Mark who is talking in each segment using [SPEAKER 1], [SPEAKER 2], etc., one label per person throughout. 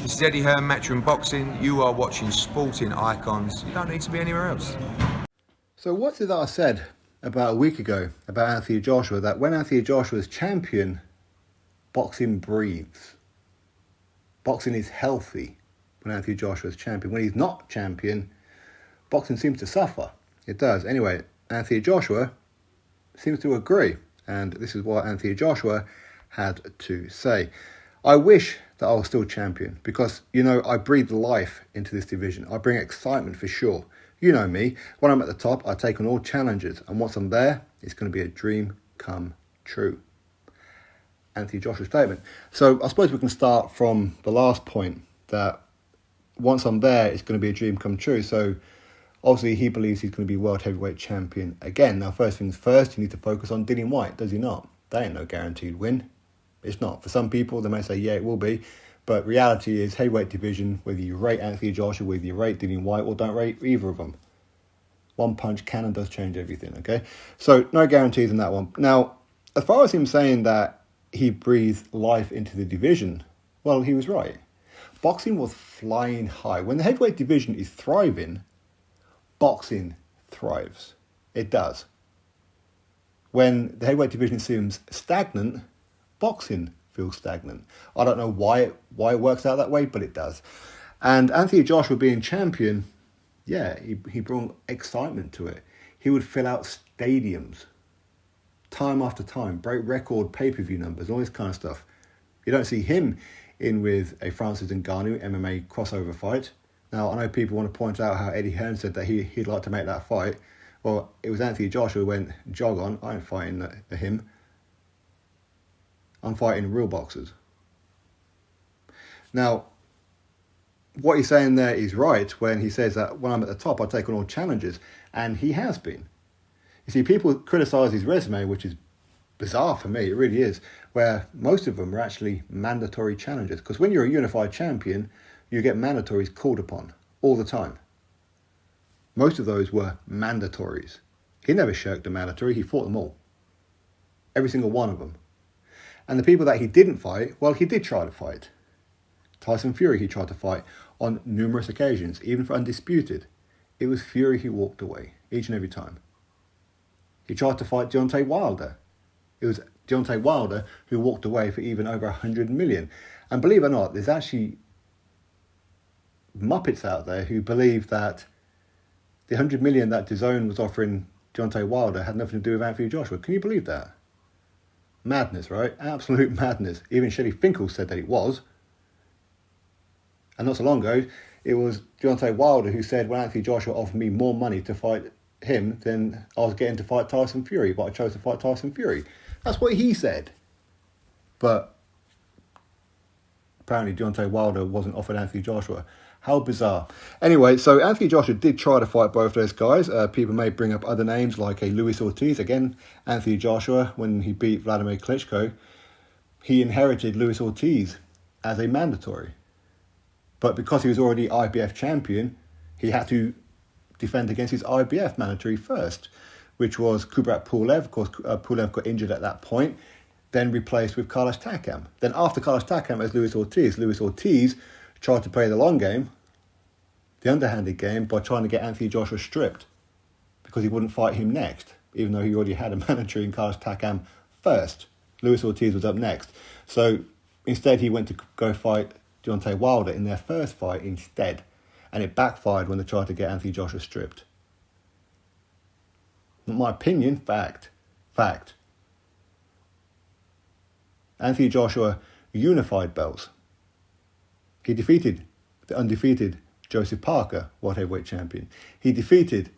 [SPEAKER 1] This is Eddie Hearn, Matchroom Boxing. You are watching Sporting Icons. You don't need to be anywhere else.
[SPEAKER 2] So what's it that I said about a week ago about Anthony Joshua, that when Anthony Joshua is champion, boxing breathes. Boxing is healthy when Anthony Joshua is champion. When he's not champion, boxing seems to suffer. It does. Anyway, Anthony Joshua seems to agree. And this is what Anthony Joshua had to say. I wish that I was still champion because, I breathe life into this division. I bring excitement for sure. You know me. When I'm at the top, I take on all challenges. And once I'm there, it's going to be a dream come true. Anthony Joshua's statement. So I suppose we can start from the last point, that once I'm there, it's going to be a dream come true. So obviously he believes he's going to be world heavyweight champion again. Now, first things first, you need to focus on Dillian Whyte, does he not? That ain't no guaranteed win. It's not. For some people, they may say, yeah, it will be. But reality is, heavyweight division, whether you rate Anthony Joshua, whether you rate Dillian Whyte, or don't rate either of them. One punch can and does change everything, okay? So, no guarantees in that one. Now, as far as him saying that he breathed life into the division, well, he was right. Boxing was flying high. When the heavyweight division is thriving, boxing thrives. It does. When the heavyweight division seems stagnant, boxing feels stagnant. I don't know why it works out that way, but it does. And Anthony Joshua being champion, yeah, he brought excitement to it. He would fill out stadiums time after time, break record pay-per-view numbers, all this kind of stuff. You don't see him in with a Francis Ngannou MMA crossover fight. Now, I know people want to point out how Eddie Hearn said that he'd like to make that fight. Well, it was Anthony Joshua who went, jog on, I ain't fighting him. I'm fighting real boxers. Now, what he's saying there is right when he says that when I'm at the top, I take on all challenges. And he has been. You see, people criticise his resume, which is bizarre for me, it really is, where most of them are actually mandatory challenges. Because when you're a unified champion, you get mandatories called upon all the time. Most of those were mandatories. He never shirked a mandatory, he fought them all. Every single one of them. And the people that he didn't fight, well, he did try to fight. Tyson Fury he tried to fight on numerous occasions, even for undisputed. It was Fury who walked away, each and every time. He tried to fight Deontay Wilder. It was Deontay Wilder who walked away for even over 100 million. And believe it or not, there's actually Muppets out there who believe that the 100 million that DAZN was offering Deontay Wilder had nothing to do with Anthony Joshua. Can you believe that? Madness, right? Absolute madness. Even Shelley Finkel said that it was. And not so long ago, it was Deontay Wilder who said, when Anthony Joshua offered me more money to fight him than I was getting to fight Tyson Fury, but I chose to fight Tyson Fury. That's what he said. But apparently Deontay Wilder wasn't offered Anthony Joshua. How bizarre. Anyway, so Anthony Joshua did try to fight both those guys. People may bring up other names like a Luis Ortiz. Again, Anthony Joshua, when he beat Vladimir Klitschko, he inherited Luis Ortiz as a mandatory. But because he was already IBF champion, he had to defend against his IBF mandatory first, which was Kubrat Pulev. Of course, Pulev got injured at that point, then replaced with Carlos Takam. Then after Carlos Takam as Luis Ortiz tried to play the long game, the underhanded game, by trying to get Anthony Joshua stripped because he wouldn't fight him next, even though he already had a mandatory in Carlos Takam first. Luis Ortiz was up next. So instead he went to go fight Deontay Wilder in their first fight instead. And it backfired when they tried to get Anthony Joshua stripped. Not my opinion, fact. Anthony Joshua unified belts. He defeated the undefeated Joseph Parker, world heavyweight champion. He defeated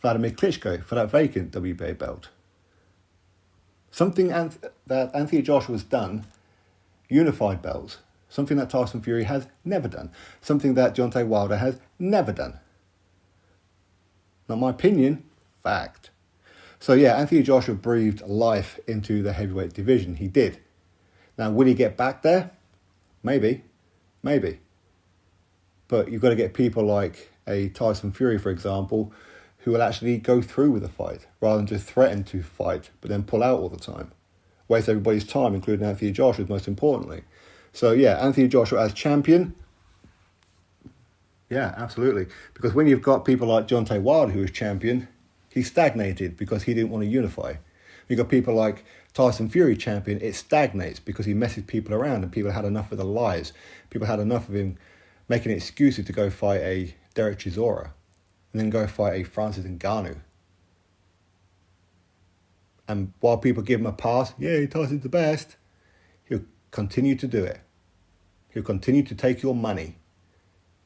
[SPEAKER 2] Vladimir Klitschko for that vacant WBA belt. Something that Anthony Joshua has done, unified belts. Something that Tyson Fury has never done. Something that Deontay Wilder has never done. Not my opinion, fact. So yeah, Anthony Joshua breathed life into the heavyweight division. He did. Now, will he get back there? Maybe. But you've got to get people like a Tyson Fury, for example, who will actually go through with the fight rather than just threaten to fight but then pull out all the time. Waste everybody's time, including Anthony Joshua, most importantly. So yeah, Anthony Joshua as champion, Yeah, absolutely. Because when you've got people like Deontay Wilder, who was champion, he stagnated because he didn't want to unify. You've got people like Tyson Fury, champion, it stagnates because he messes people around and people had enough of the lies. People had enough of him making excuses to go fight a Derek Chisora and then go fight a Francis Ngannou. And while people give him a pass, yeah, Tyson's the best, he'll continue to do it. He'll continue to take your money.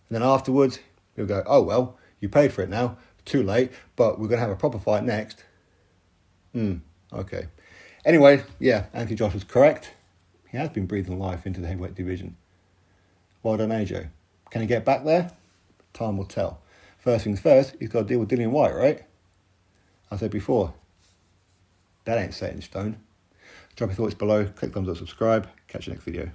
[SPEAKER 2] And then afterwards, he'll go, oh, well, you paid for it now. Too late, but we're going to have a proper fight next. Okay. Anyway, yeah, Anthony Joshua's correct. He has been breathing life into the heavyweight division. Well done, AJ. Can he get back there? Time will tell. First things first, he's got to deal with Dillian Whyte, right? I said before, that ain't set in stone. Drop your thoughts below, click thumbs up, subscribe. Catch you next video.